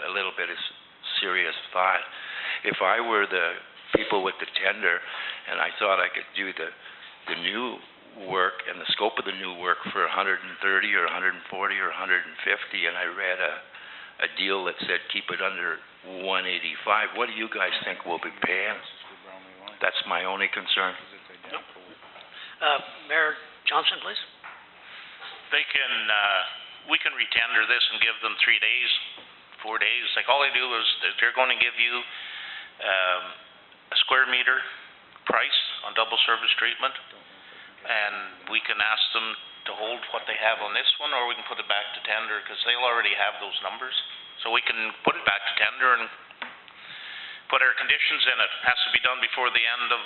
a little bit of serious thought. If I were the people with the tender and I thought I could do the new work and the scope of the new work for 130 or 140 or 150, and I read a deal that said keep it under 185, what do you guys think we'll be paying? That's my only concern. Mayor Johnson, please. They can, we can retender this and give them 3 days, 4 days. Like all they do is they're going to give you a square meter price on double service treatment, and we can ask them to hold what they have on this one, or we can put it back to tender because they'll already have those numbers. So we can put it back to tender and put our conditions in it. It has to be done before the end of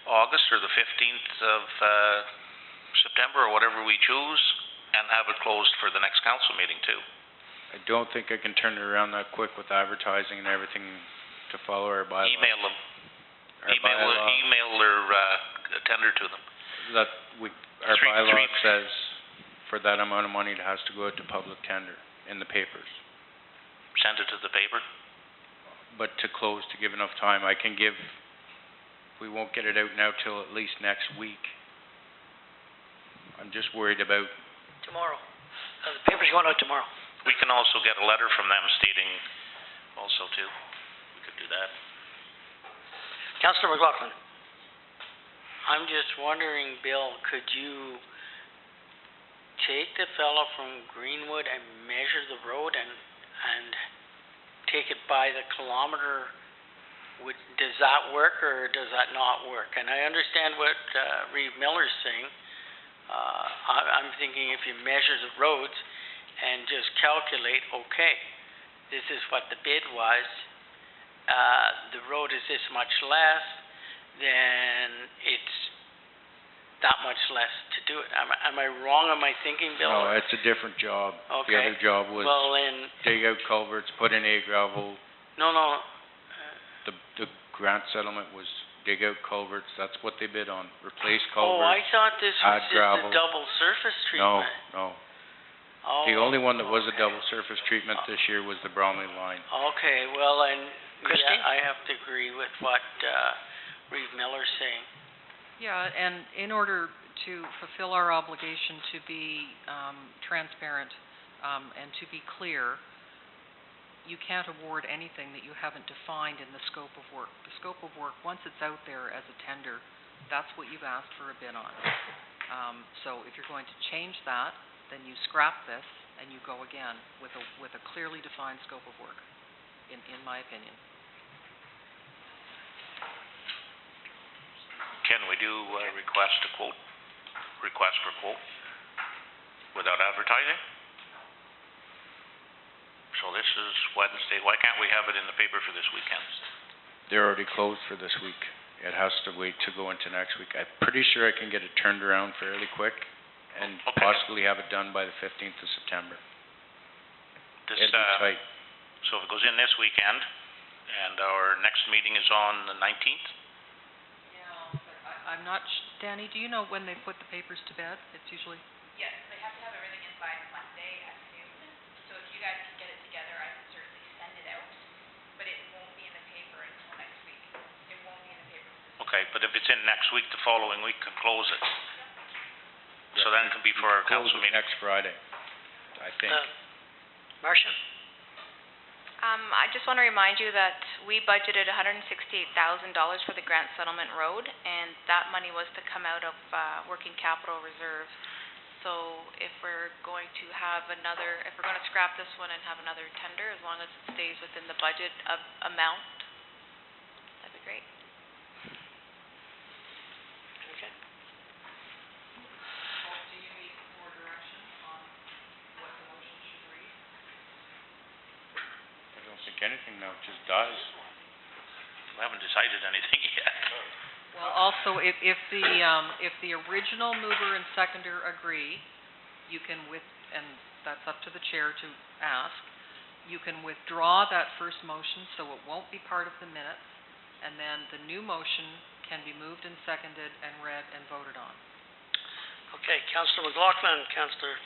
August or the 15th of September or whatever we choose, and have it closed for the next council meeting too. I don't think I can turn it around that quick with advertising and everything to follow our bylaws. Email them. Email their tender to them. Our bylaw says for that amount of money it has to go out to public tender in the papers. Send it to the paper? But to close, to give enough time, we won't get it out now till at least next week. I'm just worried about... Tomorrow. The paper's going out tomorrow. We can also get a letter from them stating also too. We could do that. Councillor McLaughlin. I'm just wondering, Bill, could you take the fellow from Greenwood and measure the road and take it by the kilometer? Does that work or does that not work? And I understand what Reeve Miller's saying. I'm thinking if you measure the roads and just calculate, okay, this is what the bid was, the road is this much less, then it's that much less to do it. Am I wrong? Am I thinking, Bill? No, it's a different job. Okay. The other job was dig out culverts, put in gravel. No. The grant settlement was dig out culverts. That's what they bid on. Replace culverts. Oh, I thought this was just gravel. the double surface treatment. No. Oh, the only one that was a double surface treatment this year was the Bromley line. Okay, well, and Christine? yeah, I have to agree with what Reeve Miller's saying. Yeah, and in order to fulfill our obligation to be transparent and to be clear, you can't award anything that you haven't defined in the scope of work. The scope of work, once it's out there as a tender, that's what you've asked for a bid on. So if you're going to change that, then you scrap this and you go again with a clearly defined scope of work, in my opinion. Can we do request for quote without advertising? So this is Wednesday. Why can't we have it in the paper for this weekend? They're already closed for this week. It has to wait to go into next week. I'm pretty sure I can get it turned around fairly quick and possibly have it done by the 15th of September. It'll be tight. So if it goes in this weekend, and our next meeting is on the 19th? Yeah, but I'm not... Danny, do you know when they put the papers to bed? It's usually... Yes, they have to have everything in by Monday at noon. So if you guys can get it together, I can certainly send it out. But it won't be in the paper until next week. It won't be in the paper. Okay, but if it's in next week, the following week can close it. So then it can be for our council meeting. Next Friday, I think. Marcia? I just want to remind you that we budgeted $168,000 for the grant settlement road, and that money was to come out of working capital reserve. So if we're going to scrap this one and have another tender, as long as it stays within the budget amount, that'd be great. Okay. Do you need more direction on what the motion should read? I don't think anything now, it just does. We haven't decided anything yet. Well, also, if the original mover and seconder agree, you can and that's up to the chair to ask, you can withdraw that first motion so it won't be part of the minutes, and then the new motion can be moved and seconded and read and voted on. Okay, Councillor McLaughlin, Councillor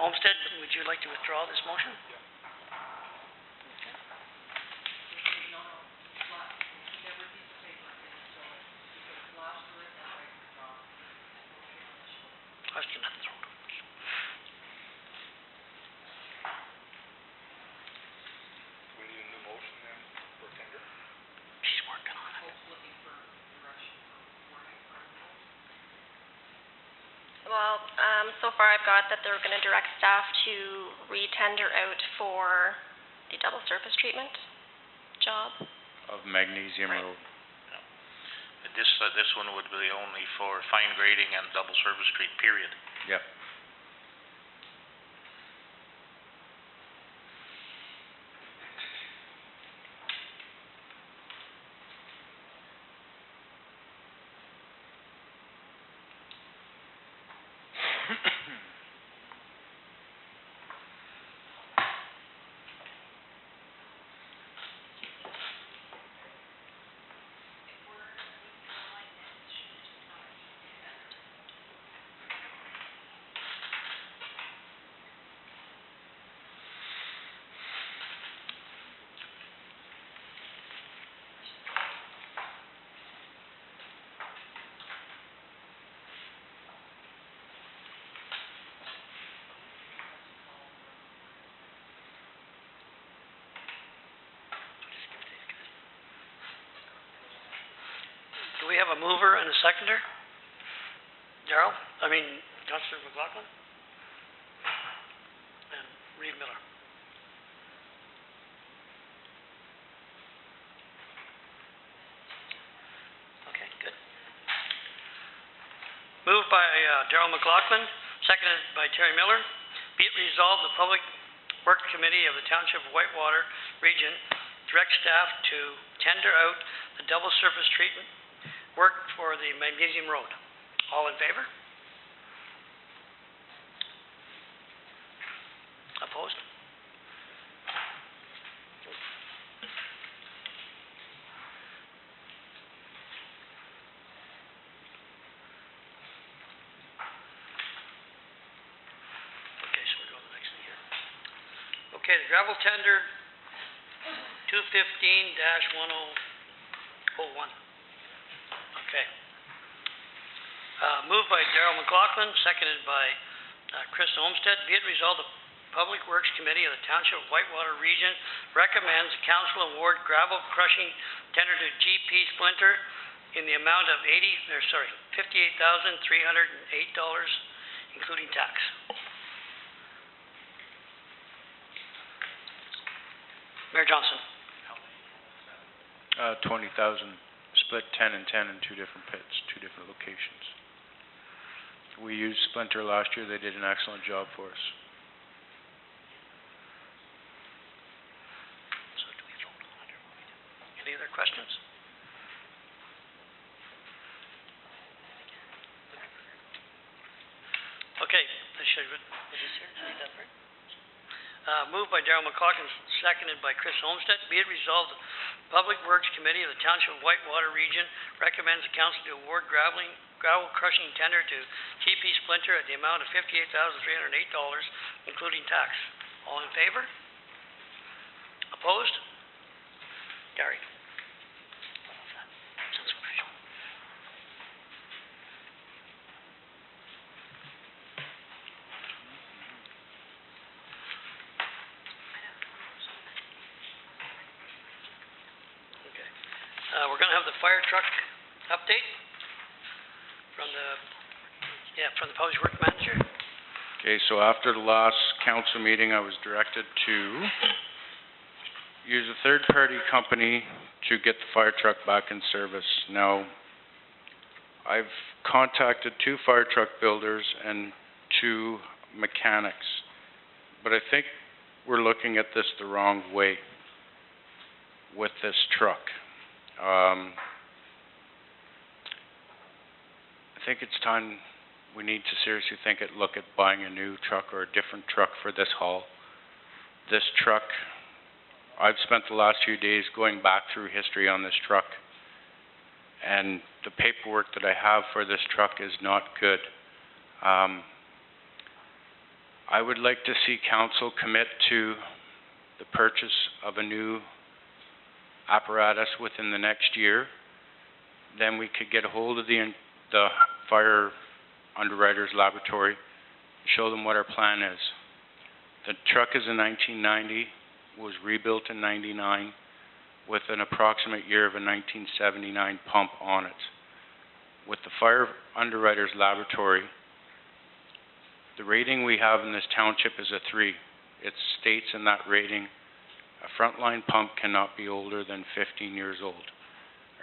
Olmsted, would you like to withdraw this motion? So far I've got that they're gonna direct staff to re-tender out for the double surface treatment job. Of Magnesium Right. Road. This one would be only for fine grading and double surface street, period. Yep. Do we have a mover and a seconder? Darrell? Councillor McLaughlin? And Reed Miller. Okay, good. Moved by Darrell McLaughlin, seconded by Terry Miller. Be it resolved, the Public Works Committee of the Township of Whitewater Region direct staff to tender out the double surface treatment work for the Magnesium Road. All in favor? Opposed? Okay, so we're going to the next thing here. Okay, the gravel tender 215-1001. Okay. Moved by Darrell McLaughlin, seconded by Chris Olmsted. Be it resolved, the Public Works Committee of the Township of Whitewater Region recommends the council award gravel crushing tender to GP Splinter in the amount of $58,308, including tax. Mayor Johnson. 20,000, split 10 and 10 in two different pits, two different locations. We used Splinter last year. They did an excellent job for us. So do we vote on it or what we do? Any other questions? Okay, should I read this here? Read that part? Moved by Darrell McLaughlin, seconded by Chris Olmsted. Be it resolved, the Public Works Committee of the Township of Whitewater Region recommends the council to award gravel crushing tender to GP Splinter at the amount of $58,308, including tax. All in favor? Opposed? Carried. Sounds official. Okay. We're gonna have the fire truck update from the Public Works Manager. Okay, so after the last council meeting, I was directed to use a third-party company to get the fire truck back in service. Now, I've contacted 2 fire truck builders and 2 mechanics, but I think we're looking at this the wrong way with this truck. I think it's time we need to seriously look at buying a new truck or a different truck for this haul. This truck, I've spent the last few days going back through history on this truck, and the paperwork that I have for this truck is not good. I would like to see council commit to the purchase of a new apparatus within the next year. Then we could get a hold of the fire underwriters laboratory, show them what our plan is. The truck is a 1990, was rebuilt in 99 with an approximate year of a 1979 pump on it. With the fire underwriters laboratory, The rating we have in this township is a 3. It states in that rating, a frontline pump cannot be older than 15 years old.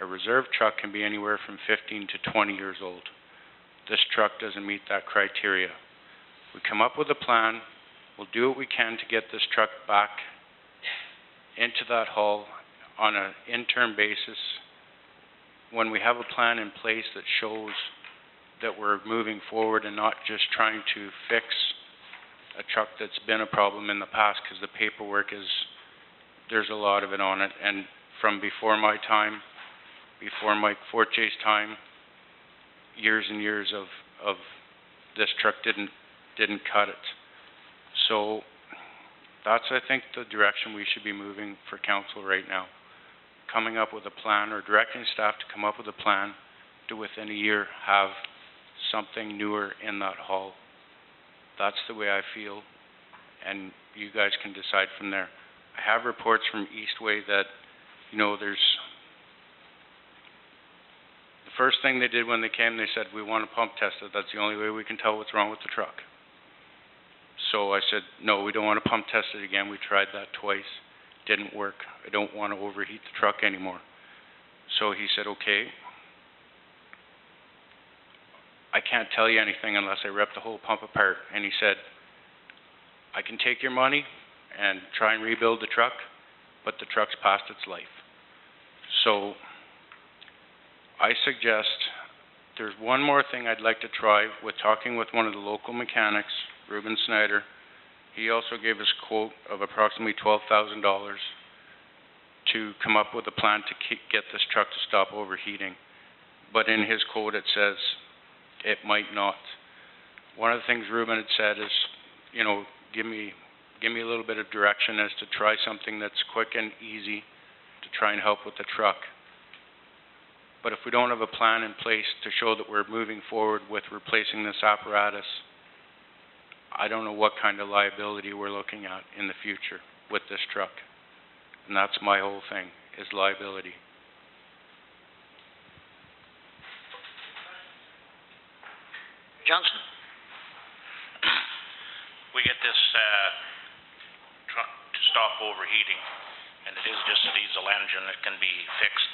A reserve truck can be anywhere from 15 to 20 years old. This truck doesn't meet that criteria. We come up with a plan, we'll do what we can to get this truck back into that haul on an interim basis. When we have a plan in place that shows that we're moving forward and not just trying to fix a truck that's been a problem in the past, because the paperwork is, there's a lot of it on it, and from before my time, before Mike Fortier's time, years and years of this truck didn't cut it. So that's, I think, the direction we should be moving for council right now. Coming up with a plan, or directing staff to come up with a plan to within a year have something newer in that haul. That's the way I feel, and you guys can decide from there. I have reports from Eastway that, you know, there's... The first thing they did when they came, they said, we want to pump test it. That's the only way we can tell what's wrong with the truck. So I said, no, we don't want to pump test it again. We tried that twice. Didn't work. I don't want to overheat the truck anymore. So he said, okay, I can't tell you anything unless I rip the whole pump apart. And he said, I can take your money and try and rebuild the truck, but the truck's past its life. So I suggest there's one more thing I'd like to try with talking with one of the local mechanics, Ruben Snyder. He also gave us a quote of approximately $12,000 to come up with a plan to get this truck to stop overheating. But in his quote it says it might not. One of the things Ruben had said is, you know, give me a little bit of direction as to try something that's quick and easy to try and help with the truck. But if we don't have a plan in place to show that we're moving forward with replacing this apparatus, I don't know what kind of liability we're looking at in the future with this truck. And that's my whole thing, is liability. Johnson? We get this truck to stop overheating, and it is just a diesel engine that can be fixed.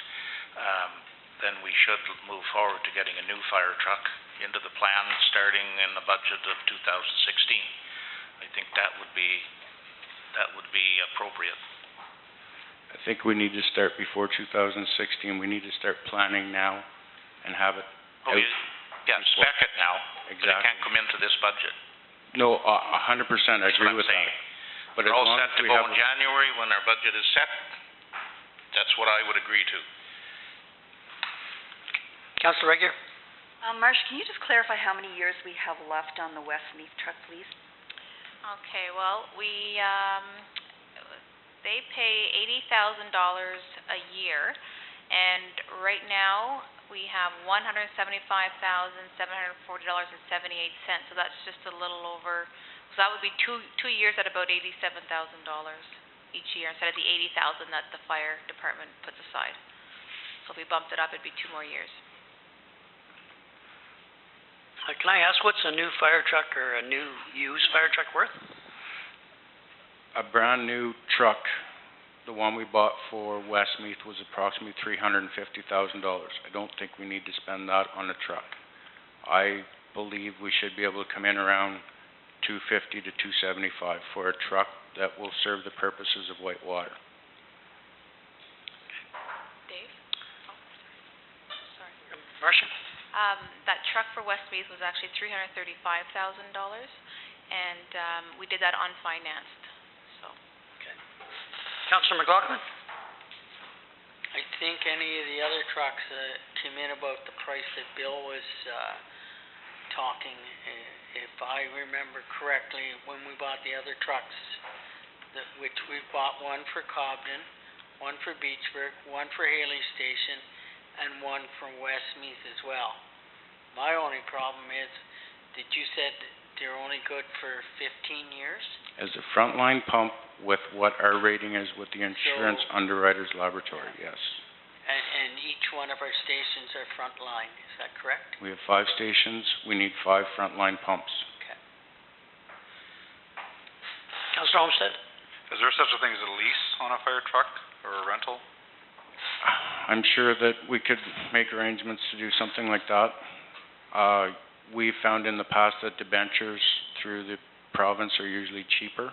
Then we should move forward to getting a new fire truck into the plan starting in the budget of 2016. I think that would be appropriate. I think we need to start before 2016. We need to start planning now and have it out. Yeah, spec it now. Exactly. But it can't come into this budget. No, 100%, I agree with that. But We're as all long set as to we go have in January when our budget is set. That's what I would agree to. Councillor Regier? Marsh, can you just clarify how many years we have left on the Westmeath truck, please? Okay, well, they pay $80,000 a year, and right now we have $175,740.78. So that's just a little over. So that would be two years at about $87,000 each year instead of the $80,000 that the fire department puts aside. So if we bumped it up, it'd be 2 more years. Can I ask, what's a new fire truck or a new used fire truck worth? a brand new truck, the one we bought for Westmeath was approximately $350,000. I don't think we need to spend that on a truck. I believe we should be able to come in around $250 to $275 for a truck that will serve the purposes of Whitewater. Dave? Oh, sorry. Marcia? That truck for Westmeath was actually $335,000, and we did that unfinanced, so. Okay. Councillor McLaughlin? I think any of the other trucks that came in about the price that Bill was talking, if I remember correctly, when we bought the other trucks, which we bought one for Cobden, one for Beachburg, one for Haley Station, and one from Westmeath as well. My only problem is that you said they're only good for 15 years? As a frontline pump with what our rating is with the Insurance Underwriters Laboratory, yes. And each one of our stations are frontline, is that correct? We have 5 stations. We need 5 frontline pumps. Okay. Councillor Olmsted? Is there such a thing as a lease on a fire truck or a rental? I'm sure that we could make arrangements to do something like that. We found in the past that debentures through the province are usually cheaper,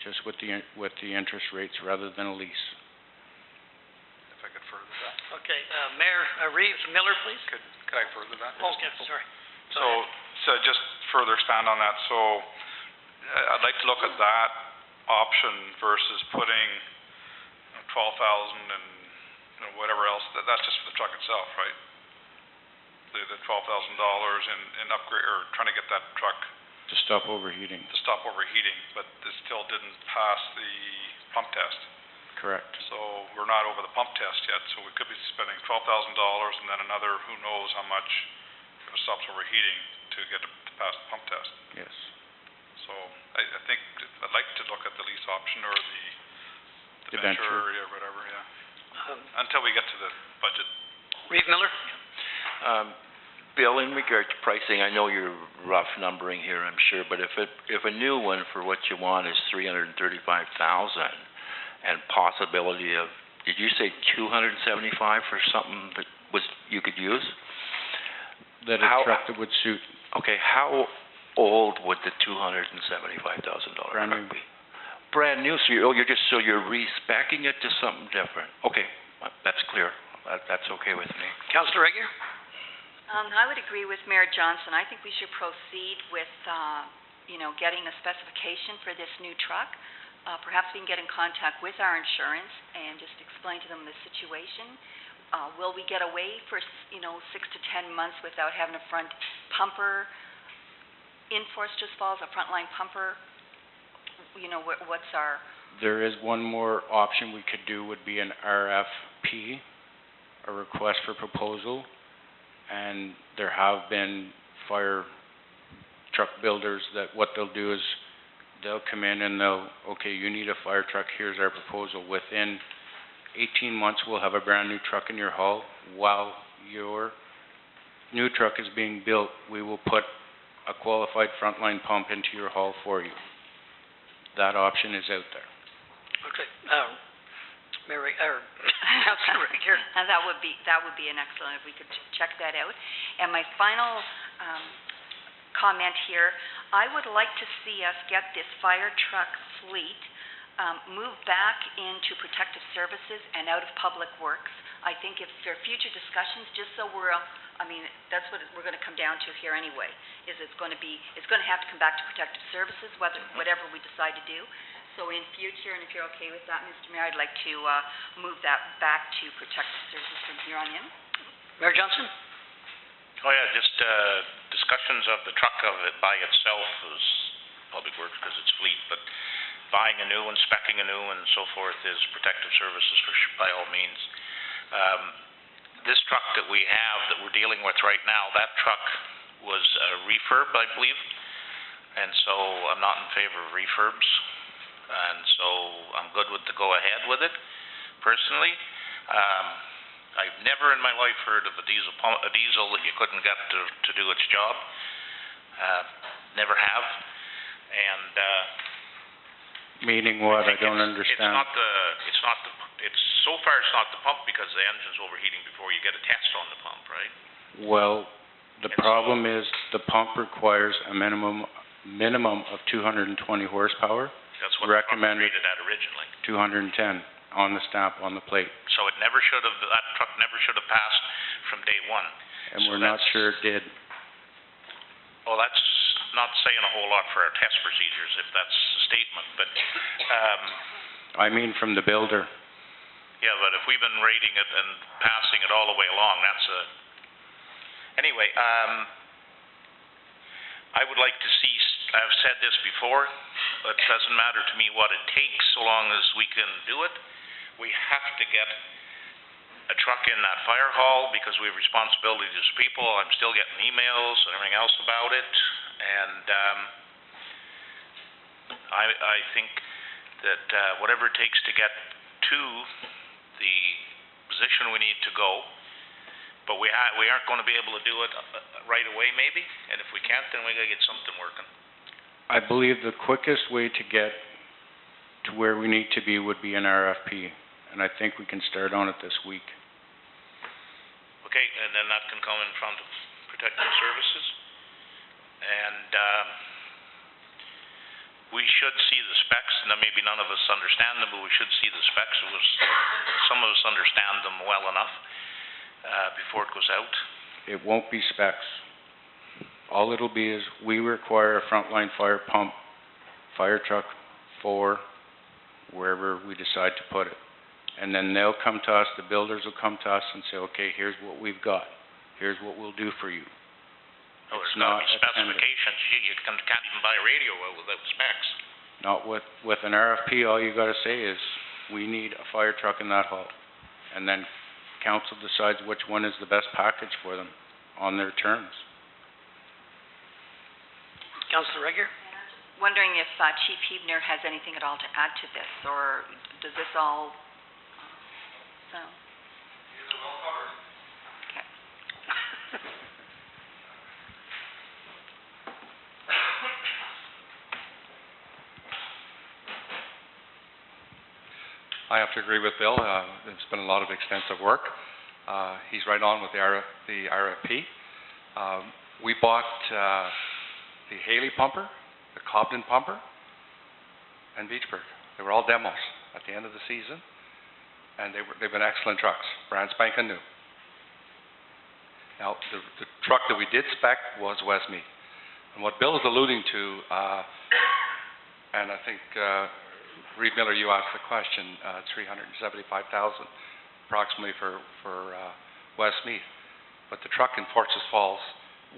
just with the interest rates rather than a lease. If I could further that. Okay, Mayor Reeves, Miller, please? Could I further that? Okay, sorry. So just further expand on that, so I'd like to look at that option versus putting 12,000 and whatever else, that's just for the truck itself, right? The $12,000 in upgrade, or trying to get that truck To stop overheating. But it still didn't pass the pump test. Correct. So we're not over the pump test yet, so we could be spending $12,000 and then another who knows how much if it stops overheating to get it to pass the pump test. Yes. So I think I'd like to look at the lease option or the Debenture. or whatever, until we get to the budget. Reeve Miller? Bill, in regard to pricing, I know you're rough numbering here, I'm sure, but if a new one for what you want is $335,000 and possibility of, did you say $275 for something that you could use? That a truck that would suit. Okay, how old would the $275,000 Brand truck new. be? Brand new, so you're re-speccing it to something different. Okay, that's clear. That's okay with me. Councillor Regier? I would agree with Mayor Johnson. I think we should proceed with, getting a specification for this new truck. Perhaps we can get in contact with our insurance and just explain to them the situation. Will we get away for, 6 to 10 months without having a front pumper in Foresters Falls, a frontline pumper? What's our... There is one more option we could do, would be an RFP, a request for proposal. And there have been fire truck builders that what they'll do is they'll come in and okay, you need a fire truck, here's our proposal. Within 18 months, we'll have a brand new truck in your hall. While your new truck is being built, we will put a qualified frontline pump into your hall for you. That option is out there. Okay, Councillor Regier? That would be an excellent, if we could check that out. And my final comment here, I would like to see us get this fire truck fleet moved back into protective services and out of public works. I think if there are future discussions, just so that's what we're going to come down to here anyway, is it's going to have to come back to protective services, whatever we decide to do. So in future, and if you're okay with that, Mr. Mayor, I'd like to move that back to protective services from here on in. Mayor Johnson? Oh, yeah, just discussions of the truck of it by itself is public works because it's fleet, but buying a new one, speccing a new one, and so forth is protective services by all means. This truck that we have that we're dealing with right now, that truck was a refurb, I believe, and so I'm not in favor of refurbs, and so I'm good with to go ahead with it, personally. I've never in my life heard of a diesel that you couldn't get to do its job. Never have, and meaning what? I don't understand. It's so far it's not the pump because the engine's overheating before you get a test on the pump, right? Well, the problem is the pump requires a minimum of 220 horsepower. That's what the pump was rated at originally. 210 on the stamp on the plate. So that truck never should have passed from day one. And we're not sure it did. Well, that's not saying a whole lot for our test procedures if that's the statement, but I mean from the builder. Yeah, but if we've been rating it and passing it all the way along, anyway, I would like to see, I've said this before, but it doesn't matter to me what it takes so long as we can do it. We have to get a truck in that fire hall because we have responsibilities as people. I'm still getting emails and everything else about it, and I think that whatever it takes to get to the position we need to go, but we aren't going to be able to do it right away maybe, and if we can't, then we got to get something working. I believe the quickest way to get to where we need to be would be an RFP, and I think we can start on it this week. Okay, and then that can come in front of Protective Services. And, we should see the specs, and then maybe none of us understand them, but we should see the specs. Some of us understand them well enough, before it goes out. It won't be specs. All it'll be is we require a frontline fire pump, fire truck for wherever we decide to put it. And then they'll come to us, the builders will come to us and say, okay, here's what we've got. Here's what we'll do for you. Oh, It's there's gotta not be a tender. specifications. You can't even buy a radio without specs. Not with an RFP, all you gotta say is, we need a fire truck in that haul. And then council decides which one is the best package for them on their terms. Councillor Regier? Wondering if Chief Hebner has anything at all to add to this, or does this all sound? Okay. I have to agree with Bill. It's been a lot of extensive work. He's right on with the RFP. We bought the Haley pumper, the Cobden pumper, and Beechburg. They were all demos at the end of the season, and they've been excellent trucks, brand spanking new. Now, the truck that we did spec was Westmeath. And what Bill is alluding to, and I think Reed Miller, you asked the question, $375,000 approximately for Westmeath. But the truck in Fortress Falls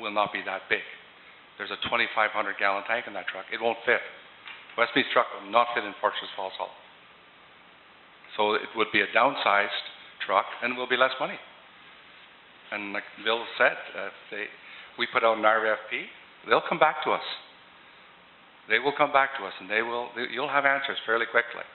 will not be that big. There's a 2,500 gallon tank in that truck. It won't fit. Westmeath's truck will not fit in Fortress Falls Hall. So it would be a downsized truck and will be less money. And like Bill said, we put out an RFP, they'll come back to us. They will come back to us, and you'll have answers fairly quickly.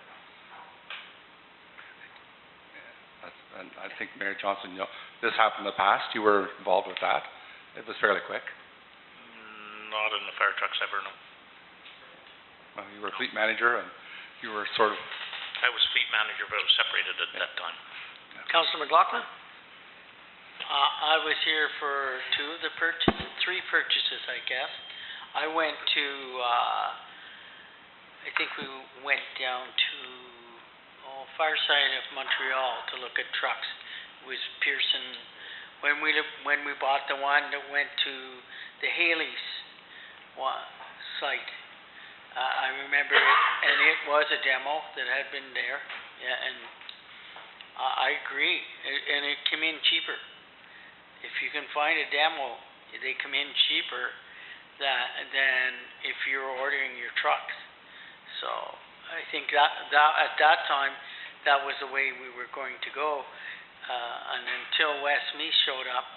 And I think, Mayor Johnson, this happened in the past. You were involved with that. It was fairly quick. Not in the fire trucks ever, no. Well, you were fleet manager, and you were sort of... I was fleet manager, but I was separated at that time. Councillor McLaughlin? I was here for three purchases, I guess. I went to, I think we went down to, Fireside of Montreal to look at trucks. It was Pearson. When we bought the one that went to the Haley's site, I remember it, and it was a demo that had been there. Yeah, and I agree, and it came in cheaper. If you can find a demo, they come in cheaper than if you're ordering your trucks. So I think that at that time, that was the way we were going to go. And until Westmeath showed up,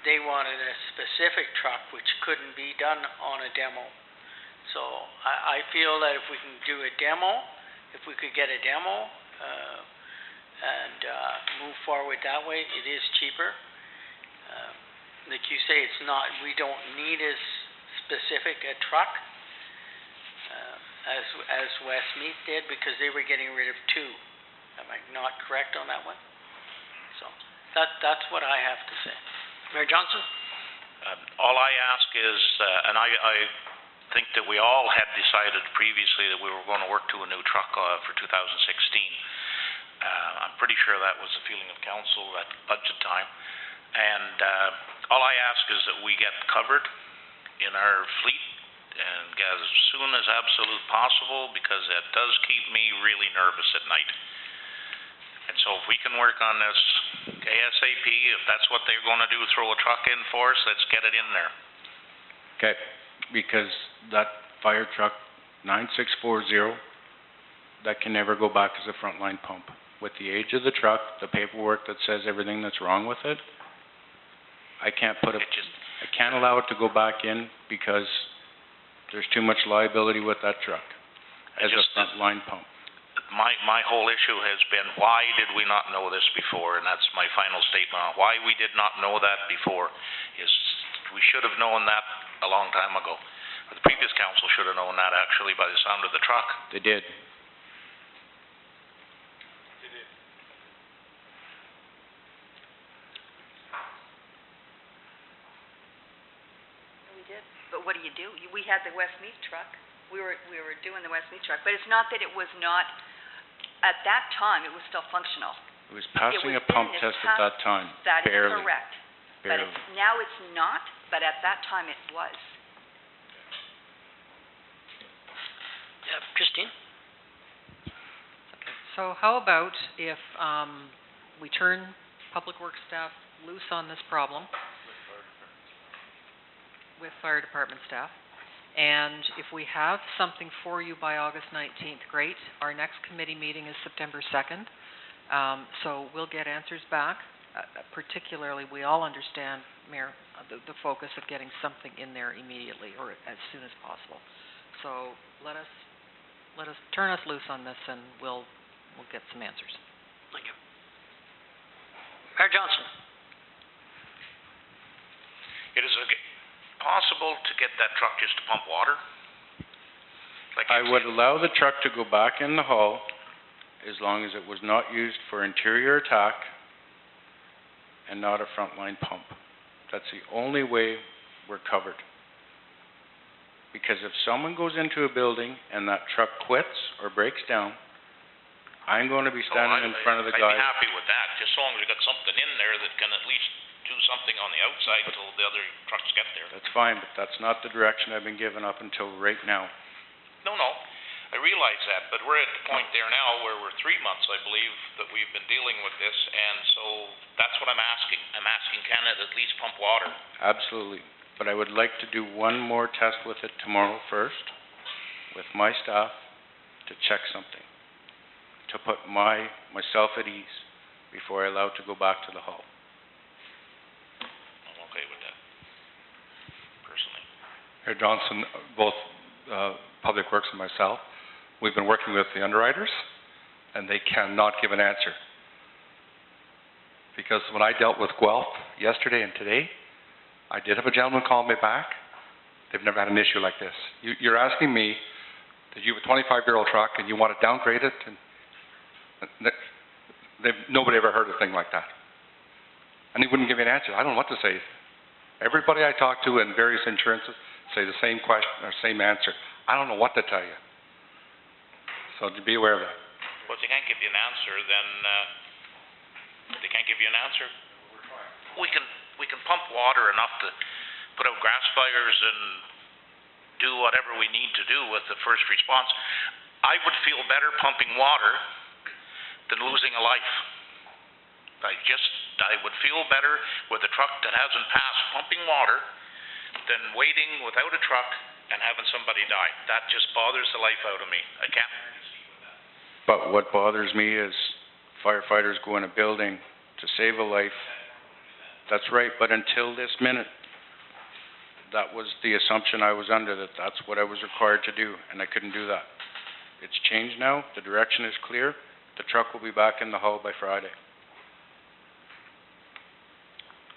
they wanted a specific truck which couldn't be done on a demo. So I feel that if we can do a demo, if we could get a demo, and move forward that way, it is cheaper. Like you say, it's not, we don't need as specific a truck as Westmeath did, because they were getting rid of two. Am I not correct on that one? So that's what I have to say. Mayor Johnson? All I ask is, and I think that we all had decided previously that we were going to work to a new truck for 2016. I'm pretty sure that was the feeling of council at budget time. And all I ask is that we get covered in our fleet and get as soon as absolute possible, because that does keep me really nervous at night. And so if we can work on this ASAP, if that's what they're going to do, throw a truck in for us, let's get it in there. Okay, because that fire truck 9640, that can never go back as a frontline pump. With the age of the truck, the paperwork that says everything that's wrong with it, I can't allow it to go back in, because there's too much liability with that truck as a frontline pump. My whole issue has been, why did we not know this before? And that's my final statement on why we did not know that before, is we should have known that a long time ago. The previous council should have known that actually by the sound of the truck. They did. We did. But what do? We had the Westmeath truck. We were doing the Westmeath truck, but it's not that it was not, at that time, it was still functional. It was passing a pump test at that time, That is barely. correct. But Barely. now it's not, but at that time it was. Yeah, Christine? So how about if we turn Public Works staff loose on this problem with Fire Department staff, and if we have something for you by August 19th, great. Our next committee meeting is September 2nd, so we'll get answers back. Particularly, we all understand, Mayor, the focus of getting something in there immediately or as soon as possible. So let us turn us loose on this, and we'll get some answers. Thank you. Mayor Johnson? It is possible to get that truck just to pump water? Like I would allow the truck to go back in the hull as long as it was not used for interior attack and not a frontline pump. That's the only way we're covered. Because if someone goes into a building and that truck quits or breaks down, I'm going to be standing in front of the guy. I'd be happy with that, just so long as we got something in there that can at least do something on the outside until the other trucks get there. That's fine, but that's not the direction I've been given up until right now. No, I realize that, but we're at the point there now where we're 3 months, I believe, that we've been dealing with this, and so that's what I'm asking. I'm asking, can it at least pump water? Absolutely. But I would like to do one more test with it tomorrow first, with my staff, to check something, to put myself at ease before I allow it to go back to the hull. I'm okay with that, personally. Mayor Johnson, both Public Works and myself, we've been working with the underwriters, and they cannot give an answer. Because when I dealt with Guelph yesterday and today, I did have a gentleman call me back. They've never had an issue like this. You're asking me that you have a 25-year-old truck and you want to downgrade it, and nobody ever heard a thing like that. And he wouldn't give me an answer. I don't know what to say. Everybody I talk to in various insurances say the same question or same answer. I don't know what to tell you. So to be aware of that. Well, if they can't give you an answer, then they can't give you an answer. We can pump water enough to put out grass fires and do whatever we need to do with the first response. I would feel better pumping water than losing a life. I would feel better with a truck that hasn't passed pumping water than waiting without a truck and having somebody die. That just bothers the life out of me. I can't. But what bothers me is firefighters go in a building to save a life. That's right, but until this minute, that was the assumption I was under, that that's what I was required to do, and I couldn't do that. It's changed now, the direction is clear, the truck will be back in the hull by Friday.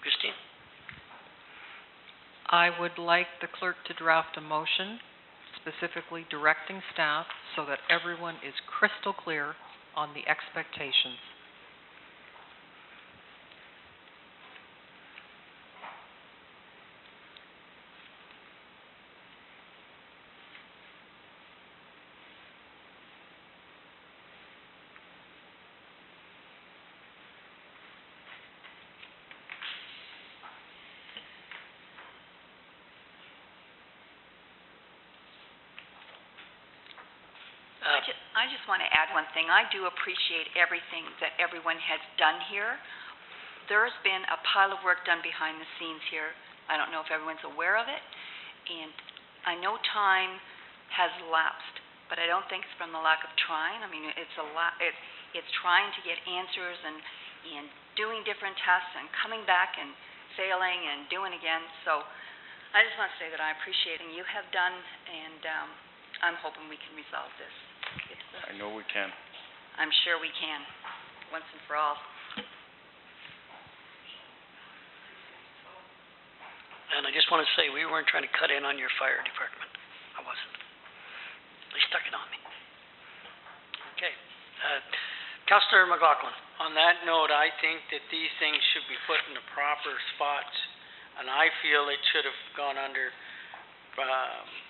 Christine? I would like the clerk to draft a motion specifically directing staff so that everyone is crystal clear on the expectations. I just want to add one thing. I do appreciate everything that everyone has done here. There's been a pile of work done behind the scenes here. I don't know if everyone's aware of it, and I know time has lapsed, but I don't think it's from the lack of trying. I mean, it's trying to get answers and doing different tests and coming back and failing and doing again. So I just want to say that I appreciate what you have done, and I'm hoping we can resolve this. I know we can. I'm sure we can, once and for all. And I just want to say, we weren't trying to cut in on your fire department. stuck it on me. Okay, Councillor McLaughlin. On that note, I think that these things should be put in the proper spots, and I feel it should have gone under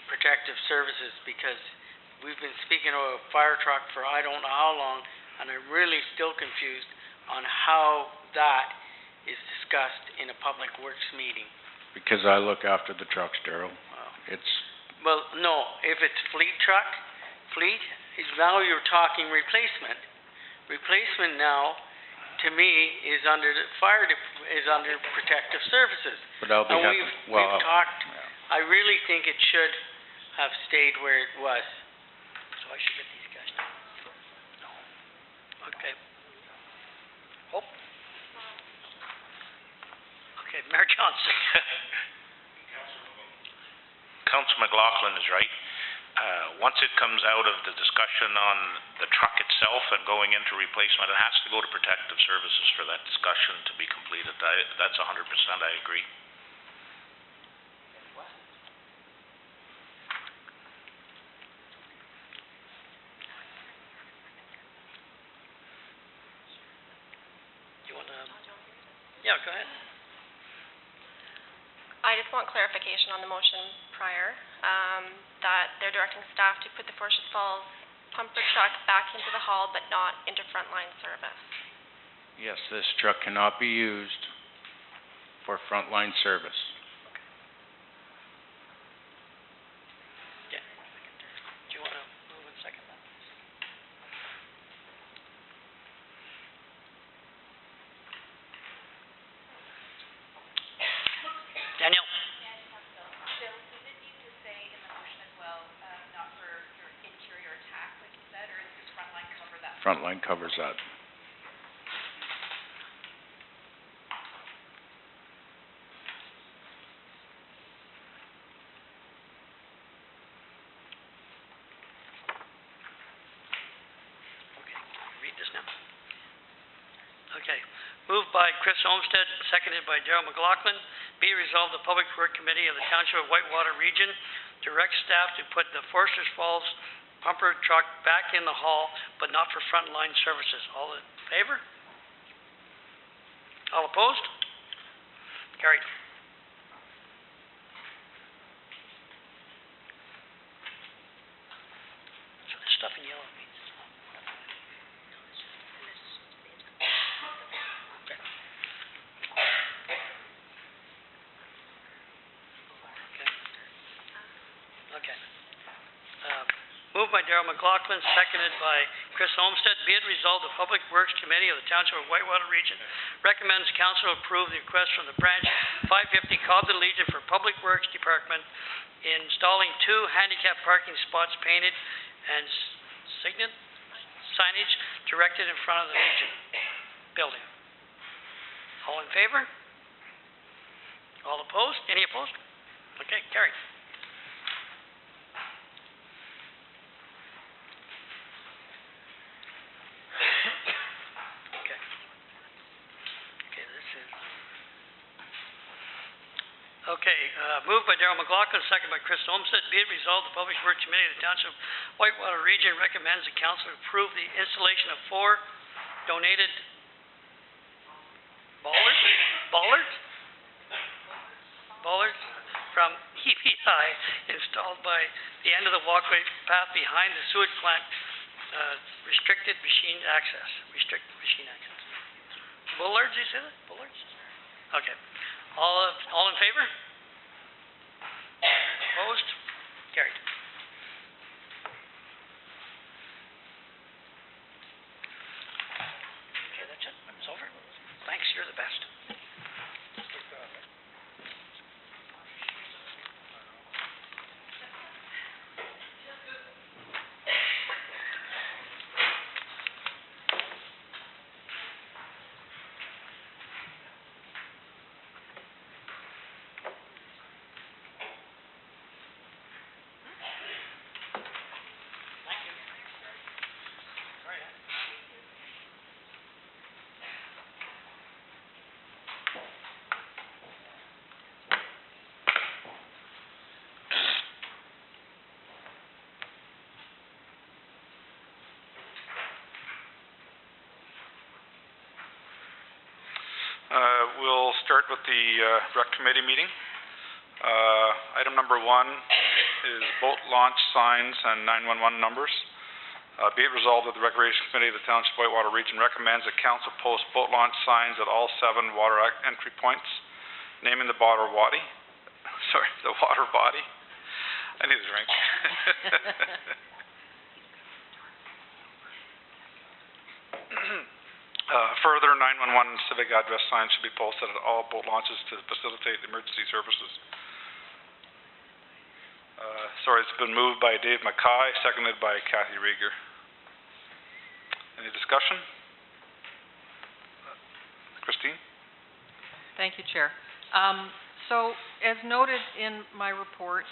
protective services, because we've been speaking of a fire truck for I don't know how long, and I'm really still confused on how that is discussed in a public works meeting. Because I look after the trucks, Darrell. It's, Well, no, if it's fleet is now you're talking replacement. Replacement now, to me, is under the is under protective services. but I'll be And happy, we've talked, I really think it should have stayed where it was. So I should get these guys now. No. Okay. Hope? Okay, Mayor Johnson. Councillor McLaughlin is right. Once it comes out of the discussion on the truck itself and going into replacement, it has to go to protective services for that discussion to be completed. That's 100%, I agree. You wanna? Yeah, go ahead. I just want clarification on the motion prior, that they're directing staff to put the Forces Falls pumper truck back into the hall, but not into frontline service. yes, this truck cannot be used for frontline service. Yeah. Do you wanna move and second that? Daniel? Frontline covers that. Okay, read this now. Okay, moved by Chris Olmsted, seconded by Darrell McLaughlin. Be it resolved, the Public Works Committee of the Township of Whitewater Region directs staff to put the Foresters Falls pumper truck back in the hall, but not for frontline services. All in favor? All opposed? Carried. So the stuff in yellow means. Okay. Moved by Darrell McLaughlin, seconded by Chris Olmsted. Be it resolved, the Public Works Committee of the Township of Whitewater Region recommends council approve the request from the Branch 550 Call to Legion for Public Works Department installing 2 handicap parking spots painted and signage directed in front of the Legion building. All in favor? All opposed? Any opposed? Okay, carried. Okay, moved by Darrell McLaughlin, second by Chris Olmsted. Be it resolved, the Public Works Committee of the Township of Whitewater Region recommends the council approve the installation of 4 donated bollards from EPI installed by the end of the walkway path behind the sewage plant, restricted machine access. Bollards, you said it? Bollards? Okay. All in favor? Opposed? Carried. Okay, that's it. It's over. Thanks, you're the best. start with the rec committee meeting. Item number 1 is boat launch signs and 911 numbers. Be it resolved that the Recreation Committee of the Township Whitewater Region recommends that council post boat launch signs at all 7 water entry points, naming the water body. The water body. I need a drink. Further, 911 civic address signs should be posted at all boat launches to facilitate emergency services. It's been moved by Dave Mackay, seconded by Kathy Rieger. Any discussion? Christine? Thank you, Chair. So, as noted in my report,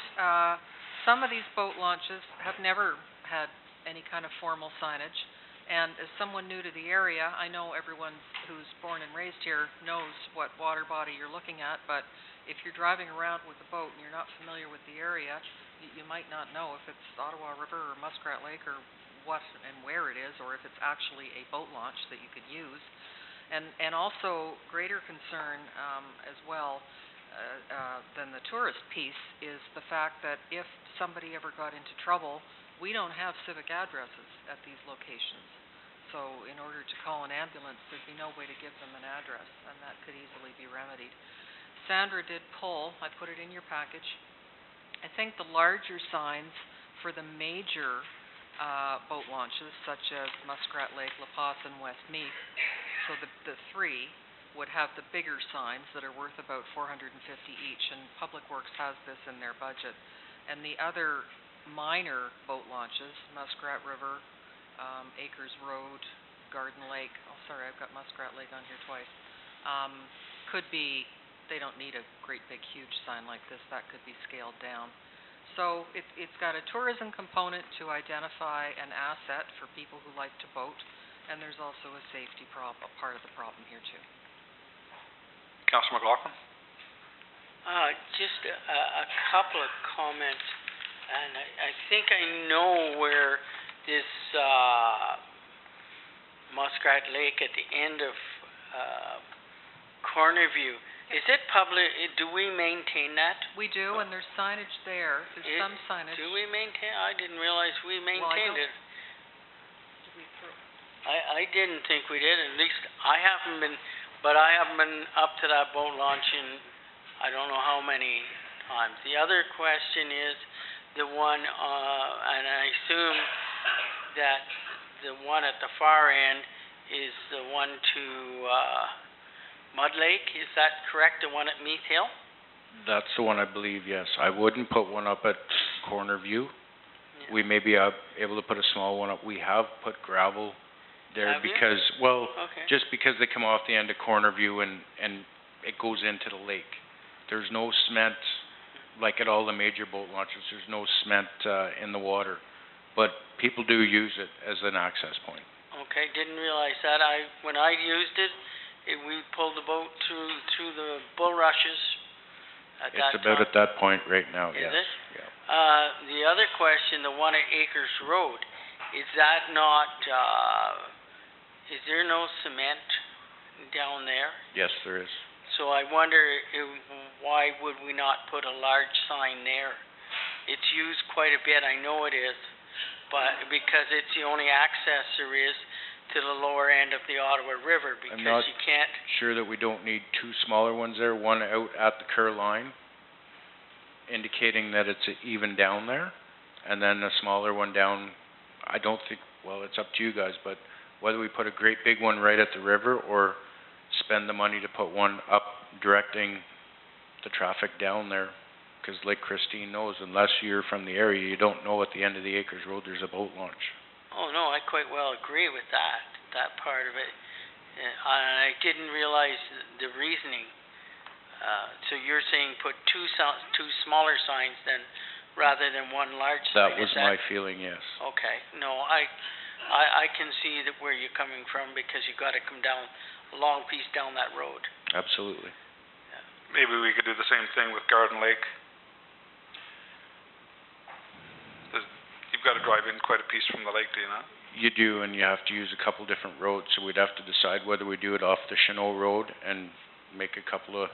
some of these boat launches have never had any kind of formal signage. And as someone new to the area, I know everyone who's born and raised here knows what water body you're looking at, but if you're driving around with a boat and you're not familiar with the area, you might not know if it's Ottawa River or Muskrat Lake or what and where it is, or if it's actually a boat launch that you could use. And also, greater concern as well than the tourist piece is the fact that if somebody ever got into trouble, we don't have civic addresses at these locations. So in order to call an ambulance, there'd be no way to give them an address, and that could easily be remedied. Sandra did pull, I put it in your package. I think the larger signs for the major boat launches, such as Muskrat Lake, La Paz, and West Meath, so the 3 would have the bigger signs that are worth about $450 each, and Public Works has this in their budget. And the other minor boat launches, Muskrat River, Acres Road, Garden Lake, I've got Muskrat Lake on here twice, could be, they don't need a great big huge sign like this, that could be scaled down. So it's got a tourism component to identify an asset for people who like to boat, and there's also a safety part of the problem here too. Councillor McLaughlin? Just a couple of comments. And I think I know where this Muskrat Lake at the end of Cornerview, is it public, do we maintain that? We do, and there's signage there. There's some signage. Do we maintain? I didn't realize we maintained it. I didn't think we did, at least I haven't been, but I haven't been up to that boat launch in I don't know how many times. The other question is, the one, and I assume that the one at the far end is the one to Mud Lake, is that correct, the one at Meath Hill? That's the one I believe, yes. I wouldn't put one up at Cornerview. Yeah. We may be able to put a small one up. We have put gravel there because, just because they come off the end of Cornerview and it goes into the lake. There's no cement. Like at all the major boat launches, there's no cement in the water, but people do use it as an access point. Okay, didn't realize that. When I used it, we pulled the boat through the bulrushes at that time. It's about at that point right now, yes. Is it? Yeah. The other question, the one at Acres Road, is that not, is there no cement down there? Yes, there is. So I wonder why would we not put a large sign there? It's used quite a bit, I know it is, but because it's the only access there is to the lower end of the Ottawa River, because you can't... I'm not sure that we don't need 2 smaller ones there, one out at the Kerr line, indicating that it's even down there, and then a smaller one down, I don't think, well, it's up to you guys, but whether we put a great big one right at the river or spend the money to put one up directing the traffic down there, because like Christine knows, unless you're from the area, you don't know at the end of the Acres Road there's a boat launch. Oh no, I quite well agree with that part of it. I didn't realize the reasoning. So you're saying put two smaller signs then, rather than one large sign? That was my feeling, yes. Okay, no, I can see that where you're coming from, because you got to come down a long piece down that road. Absolutely. Yeah. Maybe we could do the same thing with Garden Lake. You've got to drive in quite a piece from the lake, do you not? You do, and you have to use a couple different roads, so we'd have to decide whether we do it off the Chenot Road and make a couple of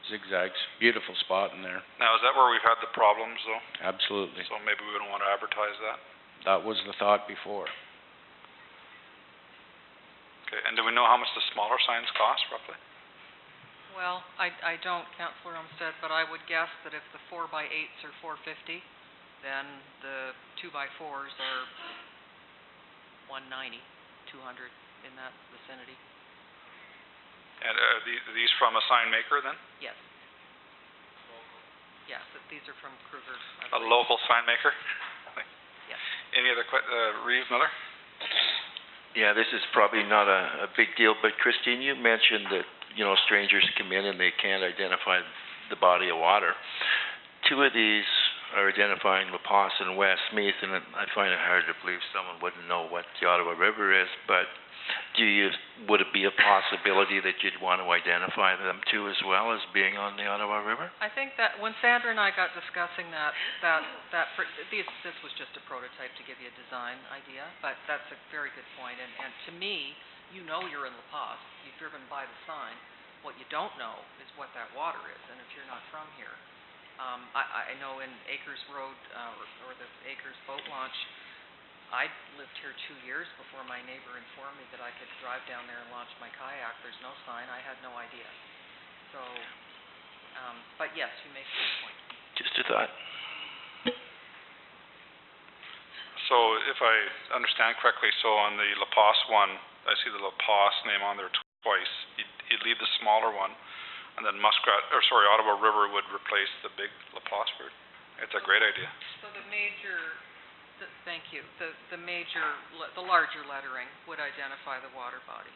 zigzags. Beautiful spot in there, Now, is that where we've had the problems though? absolutely. So maybe we don't wanna advertise that? That was the thought before. Okay, and do we know how much the smaller signs cost roughly? Well, I don't, Councillor Olmsted, but I would guess that if the 4x8s are $450, then the 2x4s are $190, $200, in that vicinity. And are these from a sign maker then? Yes. Yes, these are from Kruger, I A believe. local sign maker? Yes. Any other Reeve Miller? Yeah, this is probably not a big deal, but Christine, you mentioned that, you know, strangers come in and they can't identify the body of water. Two of these are identifying La Paz and Westmeath, and I find it hard to believe someone wouldn't know what the Ottawa River is, but would it be a possibility that you'd want to identify them too as well as being on the Ottawa River? I think that when Sandra and I got discussing this was just a prototype to give you a design idea, but that's a very good point. And to me, you know you're in La Paz. You've driven by the sign. What you don't know is what that water is, and if you're not from here. I know in Acres Road, or the Acres boat launch, I lived here 2 years before my neighbor informed me that I could drive down there and launch my kayak. There's no sign. I had no idea. So, but yes, you make a good point. Just a thought. So if I understand correctly, so on the La Paz one, I see the La Paz name on there twice. You'd leave the smaller one, and then Ottawa River would replace the big La Paz bird. It's a great idea. So the major, thank you, the larger lettering would identify the water body.